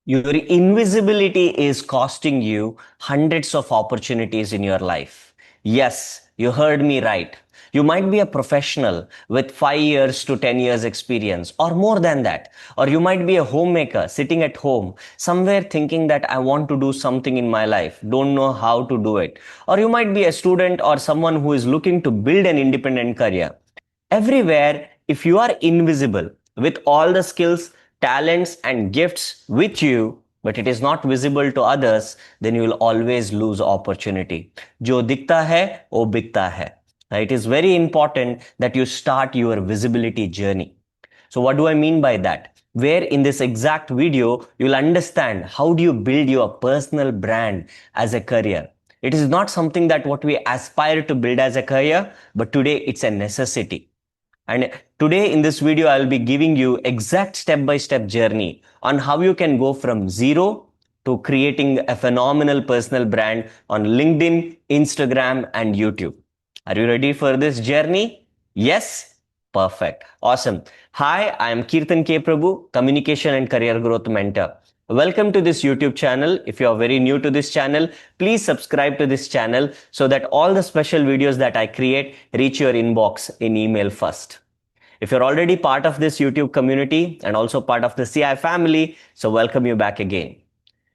Your invisibility is costing you hundreds of opportunities in your life. Yes, you heard me right. You might be a professional with 5 years to 10 years experience or more than that. Or you might be a homemaker sitting at home somewhere thinking that I want to do something in my life, don't know how to do it. Or you might be a student or someone who is looking to build an independent career. Everywhere, if you are invisible with all the skills, talents, and gifts with you, but it is not visible to others, then you will always lose opportunity. जो दिखता है वो बिकता है. It is very important that you start your visibility journey. So what do I mean by that? Where in this exact video, you'll understand how do you build your personal brand as a career. It is not something that what we aspire to build as a career, but today it's a necessity. And today in this video, I'll be giving you exact step-by-step journey on how you can go from zero to creating a phenomenal personal brand on LinkedIn, Instagram, and YouTube. Are you ready for this journey? Yes? Perfect. Awesome. Hi, I am Kirtan K. Prabhu, Communication and Career Growth Mentor. Welcome to this YouTube channel. If you are very new to this channel, please subscribe to this channel so that all the special videos that I create reach your inbox in email first. If you're already part of this YouTube community and also part of the CI family, so welcome you back again.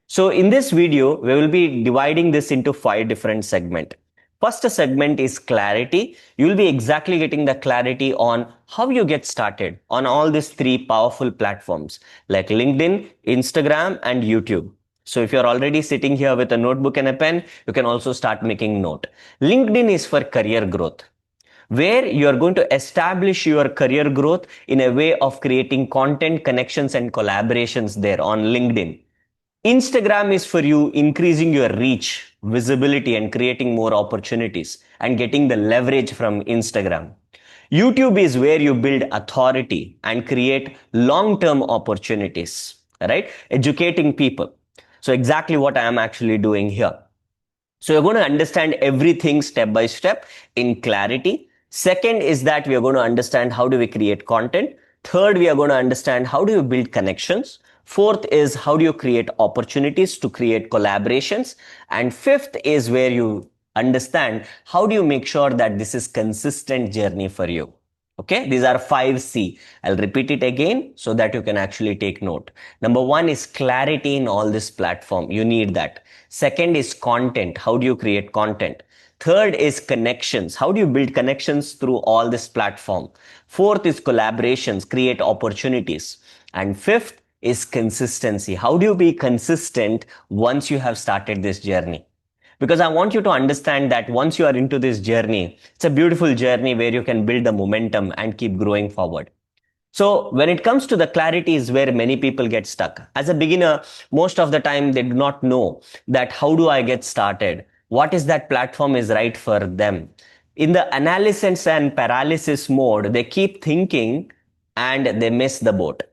So in this video, we will be dividing this into 5 different segments. First segment is clarity. You will be exactly getting the clarity on how you get started on all these 3 powerful platforms like LinkedIn, Instagram, and YouTube. So if you're already sitting here with a notebook and a pen, you can also start making note. LinkedIn is for career growth, where you are going to establish your career growth in a way of creating content, connections, and collaborations there on LinkedIn. Instagram is for you increasing your reach, visibility, and creating more opportunities and getting the leverage from Instagram. YouTube is where you build authority and create long-term opportunities, right? Educating people. So exactly what I am actually doing here. So you're going to understand everything step by step in clarity. Second is that we are going to understand how do we create content. Third, we are going to understand how do you build connections. Fourth is how do you create opportunities to create collaborations. And fifth is where you understand how do you make sure that this is consistent journey for you. Okay, these are 5C. I'll repeat it again so that you can actually take note. Number 1 is clarity in all this platform. You need that. Second is content. How do you create content? Third is connections. How do you build connections through all this platform? Fourth is collaborations, create opportunities. And fifth is consistency. How do you be consistent once you have started this journey? Because I want you to understand that once you are into this journey, it's a beautiful journey where you can build the momentum and keep growing forward. So when it comes to the clarity is where many people get stuck. As a beginner, most of the time they do not know that how do I get started? What is that platform is right for them? In the analysis and paralysis mode, they keep thinking and they miss the boat.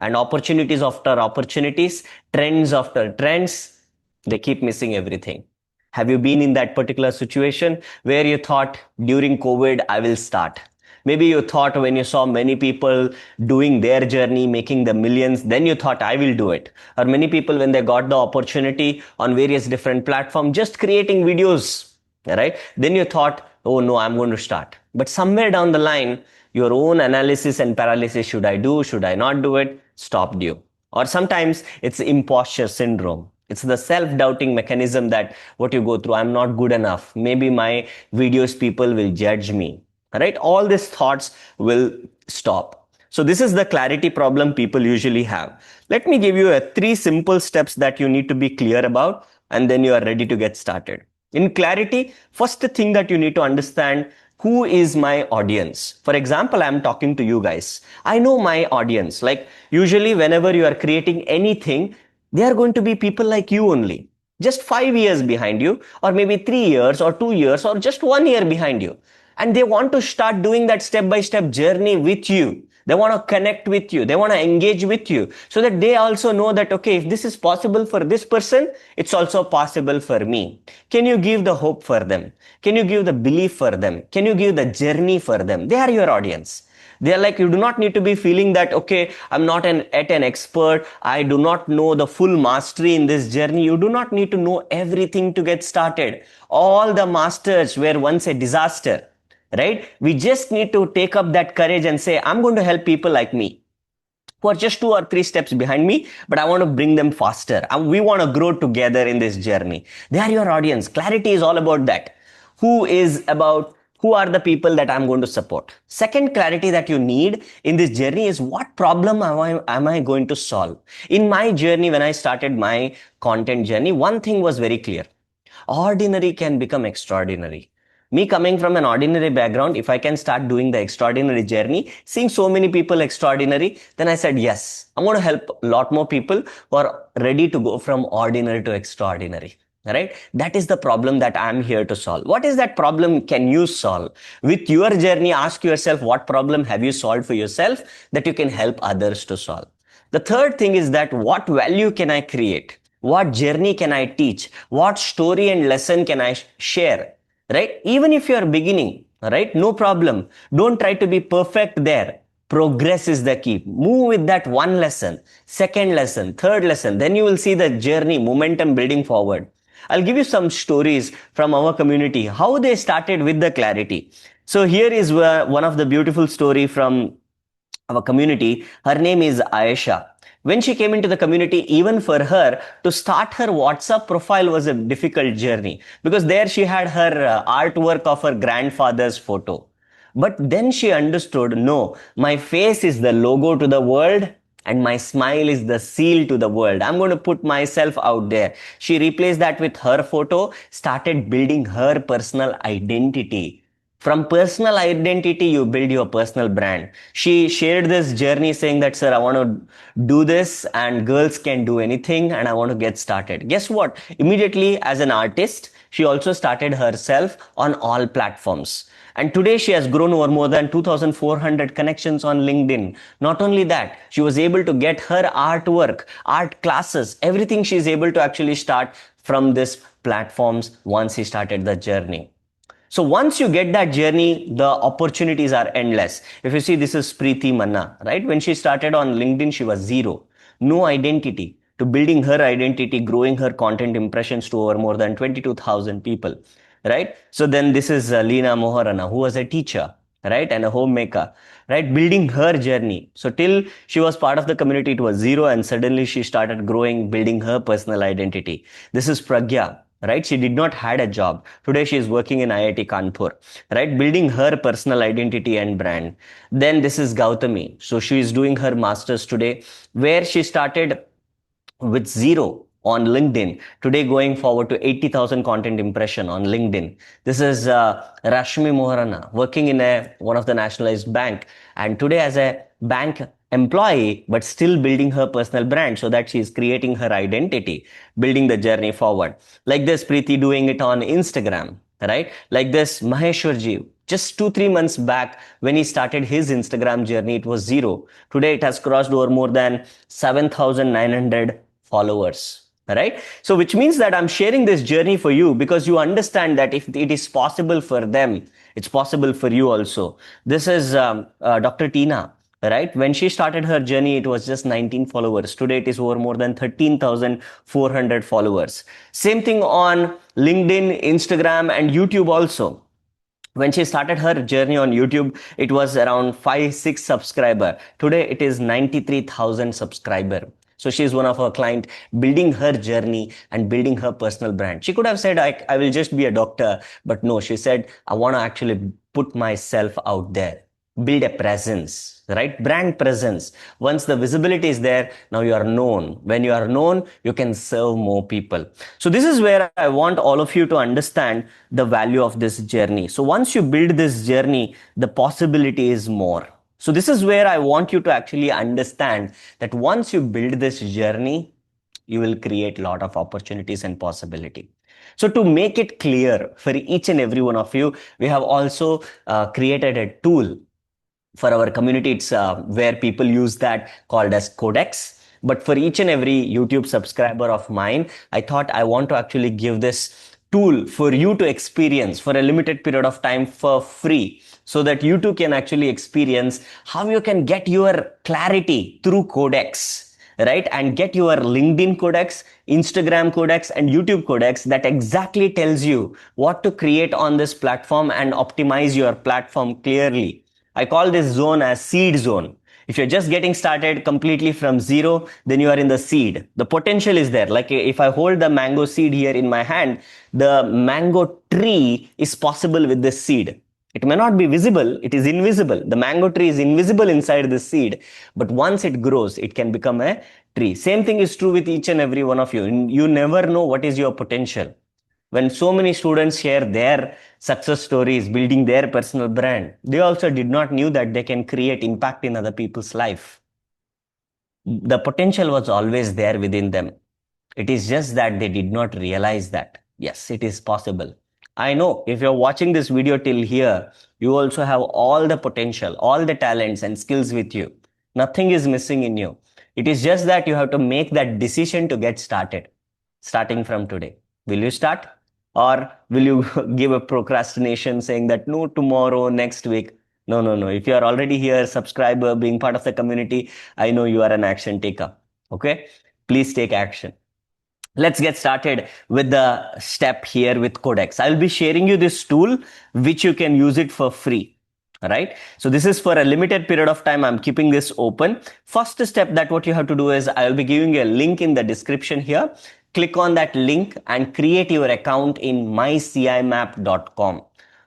And opportunities after opportunities, trends after trends, they keep missing everything. Have you been in that particular situation where you thought during COVID, I will start? Maybe you thought when you saw many people doing their journey, making the millions, then you thought I will do it. Or many people when they got the opportunity on various different platforms, just creating videos, right? Then you thought, oh no, I'm going to start. But somewhere down the line, your own analysis and paralysis, should I do, should I not do it, stopped you. Or sometimes it's imposter syndrome. It's the self-doubting mechanism that what you go through, I'm not good enough. Maybe my videos, people will judge me, right? All these thoughts will stop. So this is the clarity problem people usually have. Let me give you 3 simple steps that you need to be clear about, and then you are ready to get started. In clarity, first thing that you need to understand, who is my audience? For example, I'm talking to you guys. I know my audience. Like usually whenever you are creating anything, they are going to be people like you only. Just 5 years behind you, or maybe 3 years or 2 years or just 1 year behind you. And they want to start doing that step-by-step journey with you. They want to connect with you. They want to engage with you so that they also know that, okay, if this is possible for this person, it's also possible for me. Can you give the hope for them? Can you give the belief for them? Can you give the journey for them? They are your audience. They are like, you do not need to be feeling that, okay, I'm not an expert. I do not know the full mastery in this journey. You do not need to know everything to get started. All the masters were once a disaster, right? We just need to take up that courage and say, I'm going to help people like me who are just 2 or 3 steps behind me, but I want to bring them faster. And we want to grow together in this journey. They are your audience. Clarity is all about that. Who are the people that I'm going to support? Second clarity that you need in this journey is, what problem am I going to solve? In my journey, when I started my content journey, one thing was very clear. Ordinary can become extraordinary. Me coming from an ordinary background, if I can start doing the extraordinary journey, seeing so many people extraordinary, then I said, yes, I'm going to help a lot more people who are ready to go from ordinary to extraordinary. Right? That is the problem that I'm here to solve. What is that problem can you solve? With your journey, ask yourself, what problem have you solved for yourself that you can help others to solve? The third thing is that, what value can I create? What journey can I teach? What story and lesson can I share? Right? Even if you are beginning, right? No problem. Don't try to be perfect there. Progress is the key. Move with that one lesson, second lesson, third lesson. Then you will see the journey, momentum building forward. I'll give you some stories from our community, how they started with the clarity. So here is one of the beautiful story from our community. Her name is Aisha. When she came into the community, even for her to start her WhatsApp profile was a difficult journey, because there she had her artwork of her grandfather's photo. But then she understood, no, my face is the logo to the world and my smile is the seal to the world. I'm going to put myself out there. She replaced that with her photo, started building her personal identity. From personal identity, you build your personal brand. She shared this journey saying that, sir, I want to do this and girls can do anything and I want to get started. Guess what? Immediately, as an artist, she also started herself on all platforms. And today she has grown over more than 2,400 connections on LinkedIn. Not only that, she was able to get her artwork, art classes, everything she is able to actually start from these platforms once she started the journey. So once you get that journey, the opportunities are endless. If you see, this is Preeti Manna, right? When she started on LinkedIn, she was zero, no identity, to building her identity, growing her content impressions to over more than 22,000 people, right? So then this is Leena Moharana, who was a teacher, right? And a homemaker, right? Building her journey. So till she was part of the community, it was zero. And suddenly she started growing, building her personal identity. This is Pragya, right? She did not had a job. Today she is working in IIT Kanpur, right? Building her personal identity and brand. Then this is Gautami. So she is doing her masters today, where she started with zero on LinkedIn. Today going forward to 80,000 content impression on LinkedIn. This is Rashmi Moharana, working in one of the nationalized bank, and today as a bank employee, but still building her personal brand, so that she is creating her identity, building the journey forward. Like this, Preeti doing it on Instagram, right? Like this, Maheshwarji, just 2-3 months back, when he started his Instagram journey, it was zero. Today it has crossed over more than 7,900 followers. Right? So which means that I'm sharing this journey for you, because you understand that if it is possible for them, it's possible for you also. This is Dr. Tina, right? When she started her journey, it was just 19 followers. Today it is over more than 13,400 followers. Same thing on LinkedIn, Instagram, and YouTube also. When she started her journey on YouTube, it was around 5-6 subscriber. Today it is 93,000 subscriber. So she is one of our client, building her journey and building her personal brand. She could have said, I will just be a doctor, but no, she said, I want to actually put myself out there, build a presence, right? Brand presence. Once the visibility is there, now you are known. When you are known, you can serve more people. So this is where I want all of you to understand the value of this journey. So once you build this journey, the possibility is more. So this is where I want you to actually understand that once you build this journey, you will create a lot of opportunities and possibility. So to make it clear for each and every one of you, we have also created a tool for our community. It's where people use that, called as Codex. But for each and every YouTube subscriber of mine, I thought I want to actually give this tool for you to experience for a limited period of time for free. so that you too can actually experience how you can get your clarity through Codex, right? And get your LinkedIn Codex, Instagram Codex, and YouTube Codex that exactly tells you what to create on this platform and optimize your platform clearly. I call this zone as seed zone. If you're just getting started completely from zero, then you are in the seed. The potential is there. Like if I hold the mango seed here in my hand, the mango tree is possible with this seed. It may not be visible, it is invisible. The mango tree is invisible inside the seed, but once it grows, it can become a tree. Same thing is true with each and every one of you. You never know what is your potential. When so many students share their success stories building their personal brand, they also did not knew that they can create impact in other people's life. The potential was always there within them. It is just that they did not realize that yes, it is possible. I know if you're watching this video till here, you also have all the potential, all the talents and skills with you. Nothing is missing in you. It is just that you have to make that decision to get started, starting from today. Will you start? Or will you give a procrastination saying that no, tomorrow, next week? No, no, no. If you are already here, subscriber, being part of the community, I know you are an action taker. Okay? Please take action. Let's get started with the step here with Codex. I'll be sharing you this tool, which you can use it for free. All right. So this is for a limited period of time. I'm keeping this open. First step that what you have to do is I'll be giving you a link in the description here. Click on that link and create your account in mycimap.com.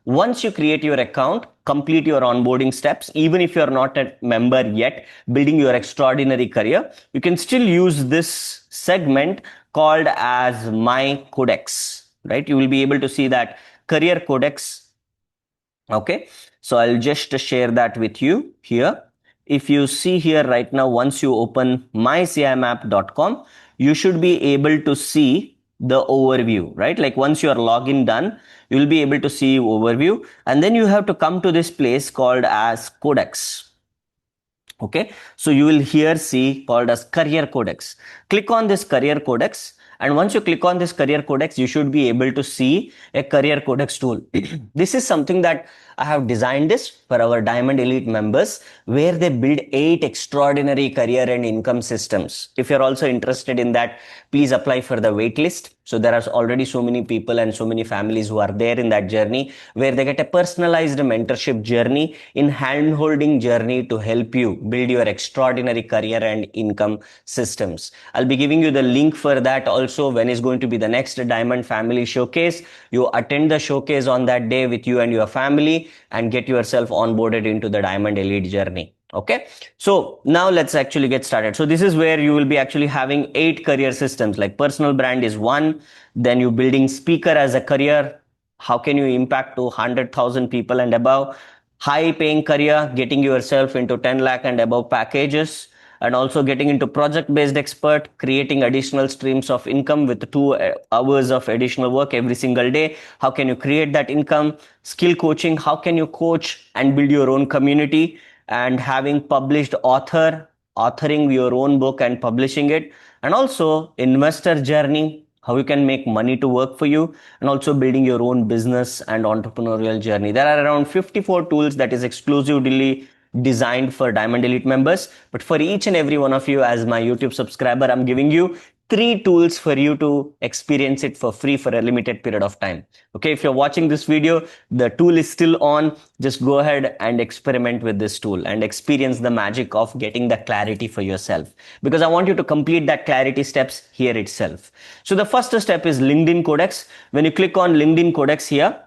Once you create your account, complete your onboarding steps. Even if you're not a member yet, building your extraordinary career, you can still use this segment called as My Codex, right? You will be able to see that career codex. Okay, so I'll just share that with you here. If you see here right now, once you open mycimap.com, you should be able to see the overview, right? Like once your login done, you will be able to see overview, and then you have to come to this place called as Codex. Okay, so you will here see called as Career Codex. Click on this Career Codex, and once you click on this Career Codex, you should be able to see a Career Codex tool. This is something that I have designed this for our Diamond Elite members, where they build 8 extraordinary career and income systems. If you're also interested in that, please apply for the wait list. So there are already so many people and so many families who are there in that journey, where they get a personalized mentorship journey in hand-holding journey to help you build your extraordinary career and income systems. I'll be giving you the link for that also when is going to be the next Diamond Family Showcase. You attend the showcase on that day with you and your family and get yourself onboarded into the Diamond Elite journey. Okay, so now let's actually get started. So this is where you will be actually having 8 career systems. Like personal brand is one, then you building speaker as a career. How can you impact to 100,000 people and above? High paying career, getting yourself into 10 lakh and above packages, and also getting into project based expert, creating additional streams of income with 2 hours of additional work every single day. How can you create that income? Skill coaching, how can you coach and build your own community? And having published authoring your own book and publishing it, and also investor journey, how you can make money to work for you, and also building your own business and entrepreneurial journey. There are around 54 tools that is exclusively designed for Diamond Elite members, but for each and every one of you as my YouTube subscriber, I'm giving you 3 tools for you to experience it for free for a limited period of time. Okay, if you're watching this video, the tool is still on. Just go ahead and experiment with this tool and experience the magic of getting the clarity for yourself, because I want you to complete that clarity steps here itself. So the first step is LinkedIn Codex. When you click on LinkedIn Codex here,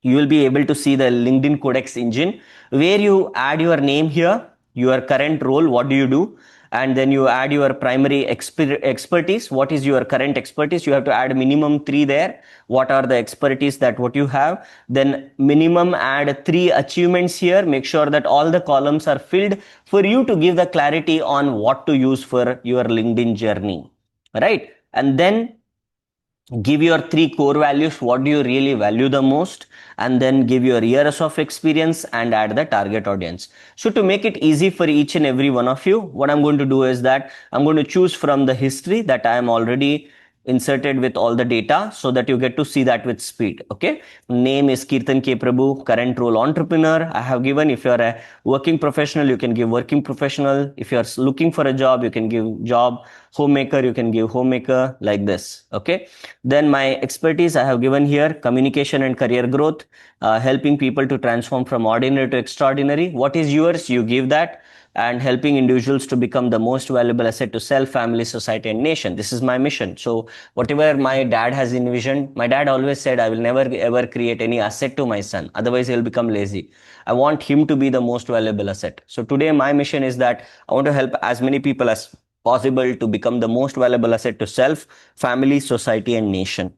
you will be able to see the LinkedIn Codex engine, where you add your name here, your current role, what do you do, and then you add your primary expertise. What is your current expertise? You have to add minimum 3 there. What are the expertise that what you have? Then minimum add 3 achievements here. Make sure that all the columns are filled for you to give the clarity on what to use for your LinkedIn journey, right? And then give your 3 core values. What do you really value the most? And then give your years of experience and add the target audience. So to make it easy for each and every one of you, what I'm going to do is that I'm going to choose from the history that I am already inserted with all the data so that you get to see that with speed. Okay. Name is Kirtan K. Prabhu, current role entrepreneur. I have given, if you're a working professional, you can give working professional. If you're looking for a job, you can give job. Homemaker, you can give homemaker, like this. Okay. Then my expertise I have given here, communication and career growth, helping people to transform from ordinary to extraordinary. What is yours? You give that. And helping individuals to become the most valuable asset to self, family, society, and nation. This is my mission. So whatever my dad has envisioned, my dad always said, I will never ever create any asset to my son. Otherwise, he'll become lazy. I want him to be the most valuable asset. So today, my mission is that I want to help as many people as possible to become the most valuable asset to self, family, society, and nation.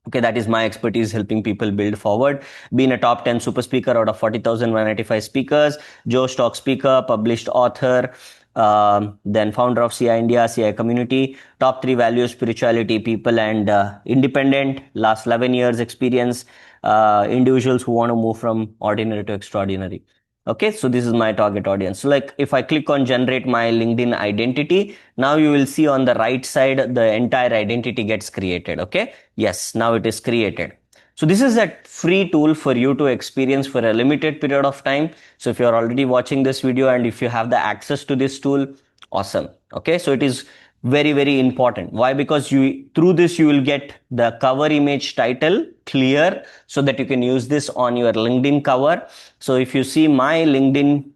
Okay, that is my expertise, helping people build forward. Being a top 10 super speaker out of 40,195 speakers, Joe Stock speaker, published author, then founder of CI India, CI community, top 3 values, spirituality, people, and independent, last 11 years experience, individuals who want to move from ordinary to extraordinary. Okay, so this is my target audience. So like if I click on generate my LinkedIn identity, now you will see on the right side, the entire identity gets created. Okay. Yes, now it is created. So this is a free tool for you to experience for a limited period of time. So if you're already watching this video and if you have the access to this tool, awesome. Okay. So it is very, very important. Why? Because through this, you will get the cover image title clear so that you can use this on your LinkedIn cover. So if you see my LinkedIn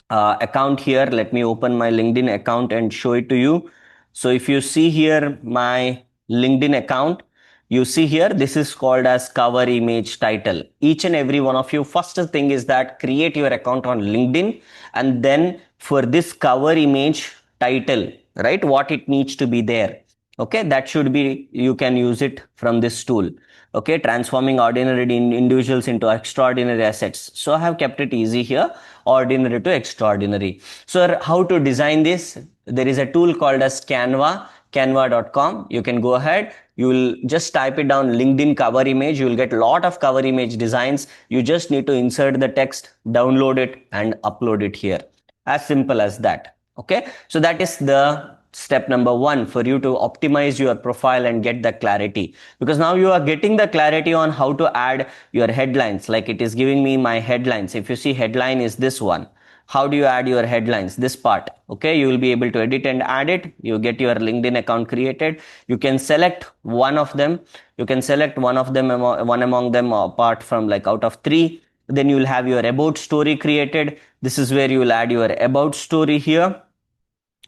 account here, let me open my LinkedIn account and show it to you. So if you see here my LinkedIn account, you see here, this is called as cover image title. Each and every one of you, first thing is that create your account on LinkedIn, and then for this cover image title, right, what it needs to be there. Okay, that should be, you can use it from this tool. Okay, transforming ordinary individuals into extraordinary assets. So I have kept it easy here, ordinary to extraordinary. So how to design this? There is a tool called as Canva, canva.com. You can go ahead, you will just type it down, LinkedIn cover image. You will get a lot of cover image designs. You just need to insert the text, download it, and upload it here. As simple as that. Okay, so that is the step number 1 for you to optimize your profile and get the clarity, because now you are getting the clarity on how to add your headlines. Like it is giving me my headlines. If you see, headline is this one. How do you add your headlines? This part. Okay, you will be able to edit and add it. You get your LinkedIn account created. You can select one of them. You can select one of them, one among them, apart from like out of 3. Then you will have your about story created. This is where you will add your about story here.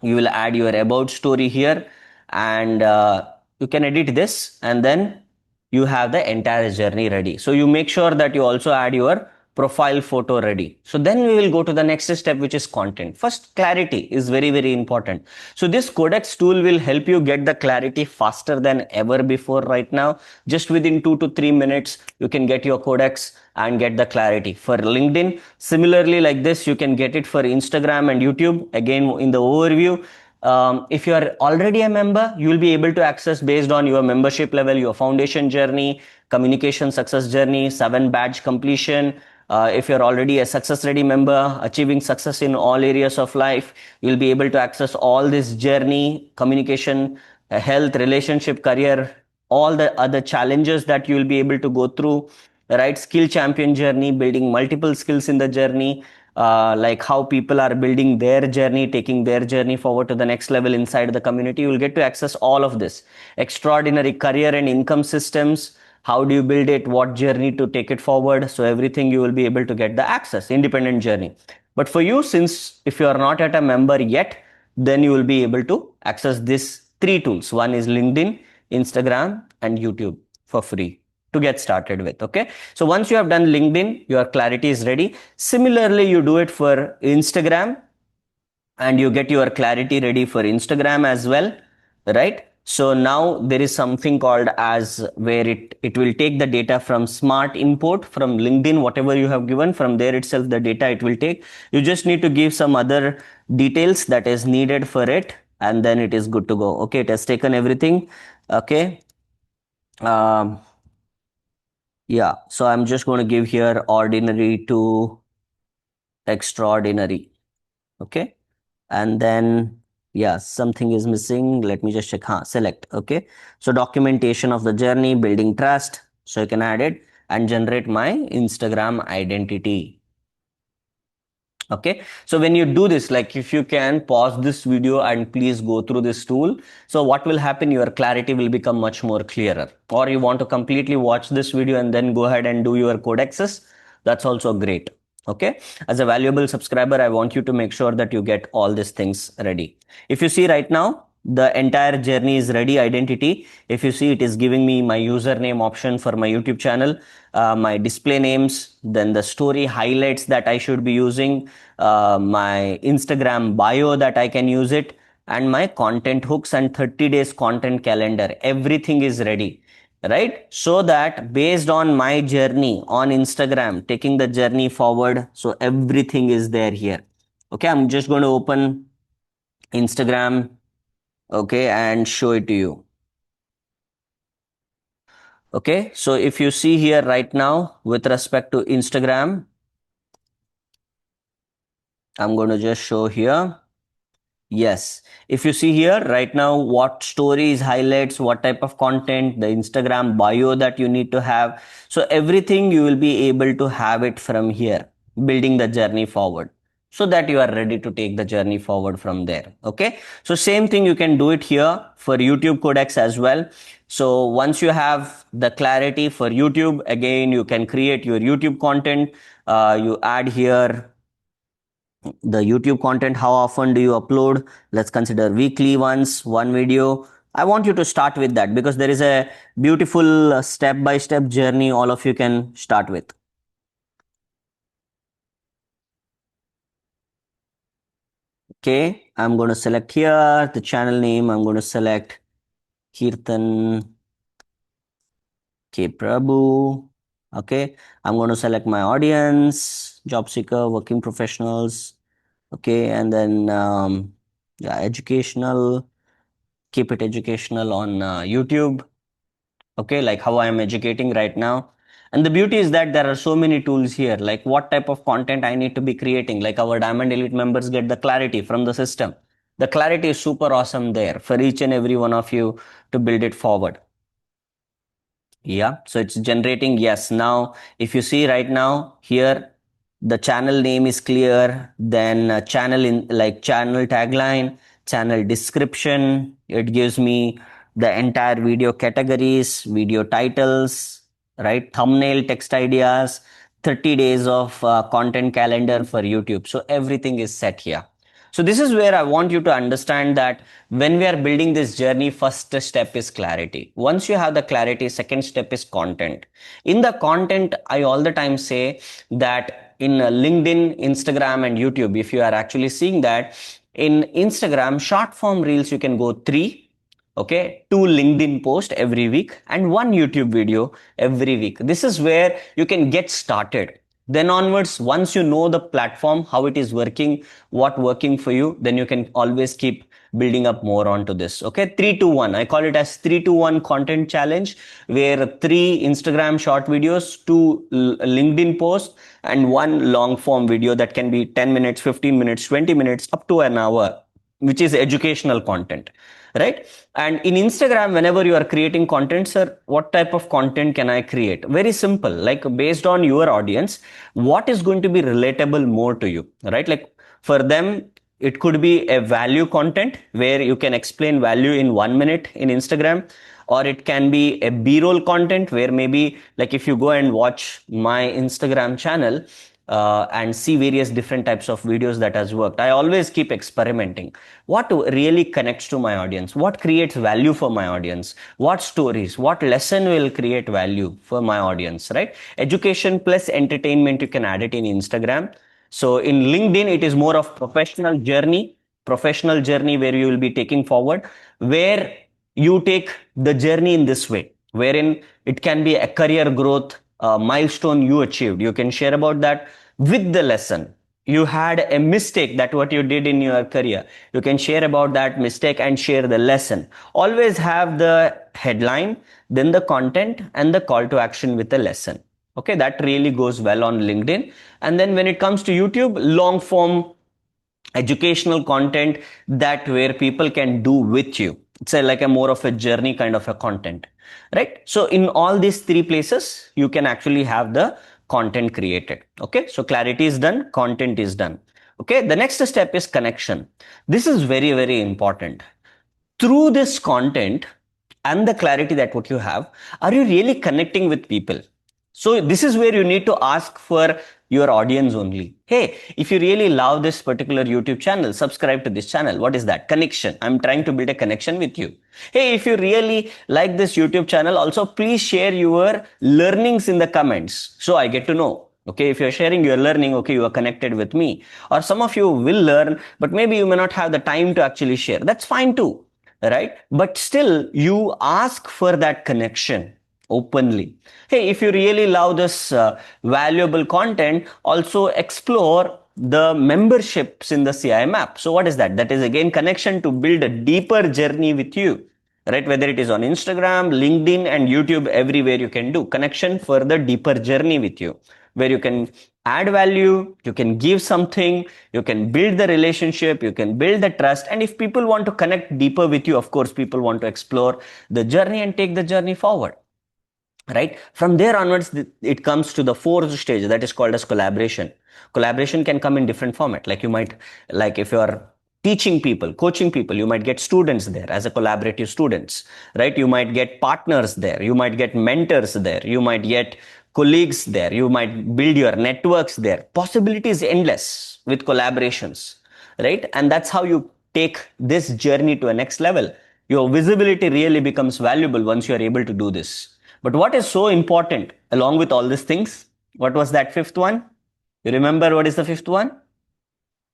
You will add your about story here, and you can edit this, and then you have the entire journey ready. So you make sure that you also add your profile photo ready. So then we will go to the next step, which is content. First, clarity is very, very important. So this Codex tool will help you get the clarity faster than ever before. Right now, just within 2 to 3 minutes, you can get your Codex and get the clarity. For LinkedIn, similarly like this, you can get it for Instagram and YouTube. Again, in the overview, if you are already a member, you will be able to access based on your membership level, your foundation journey, communication success journey, 7 badge completion. If you're already a success ready member, achieving success in all areas of life, you'll be able to access all this journey, communication, health, relationship, career, all the other challenges that you will be able to go through, right? Skill champion journey, building multiple skills in the journey, like how people are building their journey, taking their journey forward to the next level inside the community. You will get to access all of this. Extraordinary career and income systems. How do you build it? What journey to take it forward? So everything you will be able to get the access, independent journey. But for you, since if you are not at a member yet, then you will be able to access these 3 tools. One is LinkedIn, Instagram, and YouTube for free to get started with. Okay, so once you have done LinkedIn, your clarity is ready. Similarly, you do it for Instagram, and you get your clarity ready for Instagram as well, right? So now there is something called as where it will take the data from smart import from LinkedIn, whatever you have given from there itself, the data it will take. You just need to give some other details that is needed for it, and then it is good to go. Okay, it has taken everything. Okay. um, yeah, so I'm just going to give here ordinary to extraordinary. Okay, and then Yeah, something is missing. Let me just check. Select. Okay. So documentation of the journey, building trust. So you can add it and generate my Instagram identity. Okay, so when you do this, like if you can pause this video and please go through this tool, so what will happen, your clarity will become much more clearer. Or you want to completely watch this video and then go ahead and do your code access, that's also great. Okay, as a valuable subscriber, I want you to make sure that you get all these things ready. If you see right now, the entire journey is ready. Identity, if you see, it is giving me my username option for my YouTube channel, my display names, then the story highlights that I should be using, my Instagram bio that I can use it, and my content hooks and 30 days content calendar. Everything is ready, right? So that based on my journey on Instagram, taking the journey forward, so everything is there here. Okay, I'm just going to open Instagram, okay, and show it to you. Okay, so if you see here right now with respect to Instagram, I'm going to just show here. Yes, if you see here right now, what stories, highlights, what type of content, the Instagram bio that you need to have. So everything you will be able to have it from here, building the journey forward so that you are ready to take the journey forward from there. Okay, so same thing you can do it here for YouTube codecs as well. So once you have the clarity for YouTube, again, you can create your YouTube content. You add here the YouTube content. How often do you upload? Let's consider weekly once, one video. I want you to start with that because there is a beautiful step-by-step journey all of you can start with. Okay, I'm going to select here the channel name. I'm going to select Kirtan K. Prabhu. Okay, I'm going to select my audience, job seeker, working professionals. Okay, and then yeah, educational. Keep it educational on YouTube. Okay, like how I am educating right now. And the beauty is that there are so many tools here, like what type of content I need to be creating. Like our Diamond Elite members get the clarity from the system. The clarity is super awesome there for each and every one of you to build it forward. Yeah, so it's generating. Yes, now if you see right now here, the channel name is clear. Then channel in like channel tagline, channel description. It gives me the entire video categories, video titles, right? Thumbnail, text ideas, 30 days of content calendar for YouTube. So everything is set here. So this is where I want you to understand that when we are building this journey, first step is clarity. Once you have the clarity, second step is content. In the content, I all the time say that in LinkedIn, Instagram, and YouTube, if you are actually seeing that in Instagram, short form reels, you can go 3, okay, 2 LinkedIn post every week and 1 YouTube video every week. This is where you can get started. Then onwards, once you know the platform, how it is working, what working for you, then you can always keep building up more onto this. Okay, 3 to 1. I call it as 3 to 1 content challenge, where 3 Instagram short videos, 2 LinkedIn posts, and 1 long form video that can be 10 minutes, 15 minutes, 20 minutes, up to an hour, which is educational content, right? And in Instagram, whenever you are creating content, sir, what type of content can I create? Very simple, like based on your audience, what is going to be relatable more to you, right? Like for them, it could be a value content where you can explain value in 1 minute in Instagram, or it can be a b-roll content where maybe like if you go and watch my Instagram channel and see various different types of videos that has worked. I always keep experimenting. What really connects to my audience? What creates value for my audience? What stories? What lesson will create value for my audience, right? Education plus entertainment, you can add it in Instagram. So in LinkedIn, it is more of professional journey where you will be taking forward, where you take the journey in this way, wherein it can be a career growth milestone you achieved. You can share about that with the lesson. You had a mistake, that what you did in your career, you can share about that mistake and share the lesson. Always have the headline, then the content, and the call to action with the lesson. Okay, that really goes well on LinkedIn. And then when it comes to YouTube, long form educational content that where people can do with you. It's like a more of a journey kind of a content, right? So in all these three places, you can actually have the content created. Okay, so clarity is done, content is done. Okay, the next step is connection. This is very, very important. Through this content and the clarity that what you have, are you really connecting with people? So this is where you need to ask for your audience only. Hey, if you really love this particular YouTube channel, subscribe to this channel. What is that? Connection. I'm trying to build a connection with you. Hey, if you really like this YouTube channel, also please share your learnings in the comments so I get to know. Okay, if you're sharing your learning, okay, you are connected with me. Or some of you will learn, but maybe you may not have the time to actually share. That's fine too, right? But still, you ask for that connection openly. Hey, if you really love this valuable content, also explore the memberships in the CI map. So what is that? That is again connection to build a deeper journey with you, right? Whether it is on Instagram, LinkedIn, and YouTube, everywhere you can do connection for the deeper journey with you, where you can add value, you can give something, you can build the relationship, you can build the trust. And if people want to connect deeper with you, of course, people want to explore the journey and take the journey forward, right? From there onwards, it comes to the fourth stage, that is called as collaboration. Collaboration can come in different format. Like you might, like if you are teaching people, coaching people, you might get students there as a collaborative students, right? You might get partners there, you might get mentors there, you might get colleagues there, you might build your networks there. Possibilities endless with collaborations, right? And that's how you take this journey to a next level. Your visibility really becomes valuable once you are able to do this. But what is so important along with all these things? What was that fifth one? You remember what is the fifth one?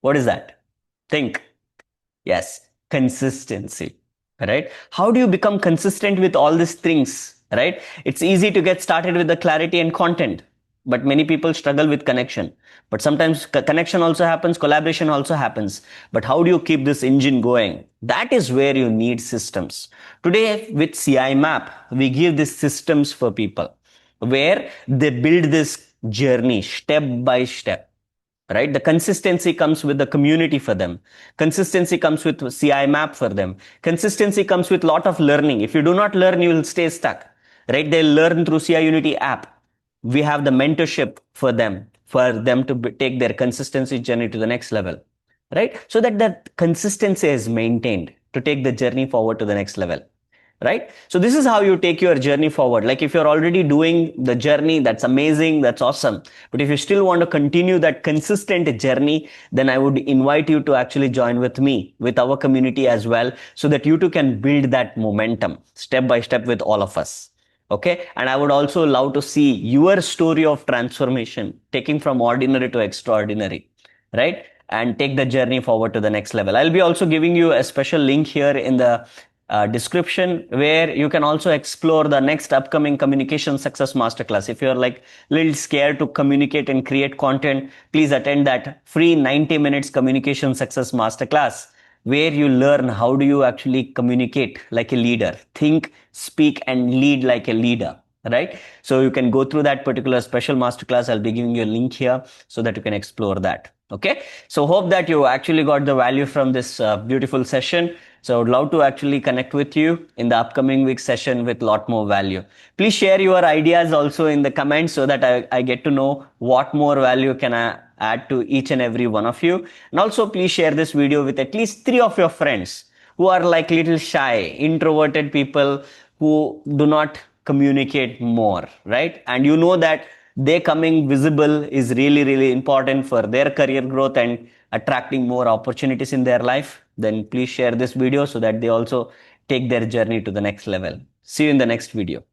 What is that? Think. Yes, consistency, right? How do you become consistent with all these things, right? It's easy to get started with the clarity and content, but many people struggle with connection. But sometimes connection also happens, collaboration also happens. But how do you keep this engine going? That is where you need systems. Today, with CI Map, we give these systems for people where they build this journey step by step, right? The consistency comes with the community for them. Consistency comes with CI map for them. Consistency comes with lot of learning. If you do not learn, you will stay stuck, right? They'll learn through CI Unity app. We have the mentorship for them to take their consistency journey to the next level, right? So that that consistency is maintained to take the journey forward to the next level, right? So this is how you take your journey forward. Like if you're already doing the journey, that's amazing, that's awesome. But if you still want to continue that consistent journey, then I would invite you to actually join with me, with our community as well, so that you too can build that momentum step by step with all of us. Okay, and I would also love to see your story of transformation, taking from ordinary to extraordinary, right? And take the journey forward to the next level. I'll be also giving you a special link here in the description where you can also explore the next upcoming communication success masterclass. If you're like a little scared to communicate and create content, please attend that free 90 minutes communication success masterclass where you learn how do you actually communicate like a leader, think, speak, and lead like a leader, right? So you can go through that particular special masterclass. I'll be giving you a link here so that you can explore that. Okay, so hope that you actually got the value from this beautiful session. So I would love to actually connect with you in the upcoming week session with a lot more value. Please share your ideas also in the comments so that I get to know what more value can I add to each and every one of you. And also please share this video with at least 3 of your friends who are like little shy, introverted people who do not communicate more, right? And you know that they coming visible is really, really important for their career growth and attracting more opportunities in their life. Then please share this video so that they also take their journey to the next level. See you in the next video.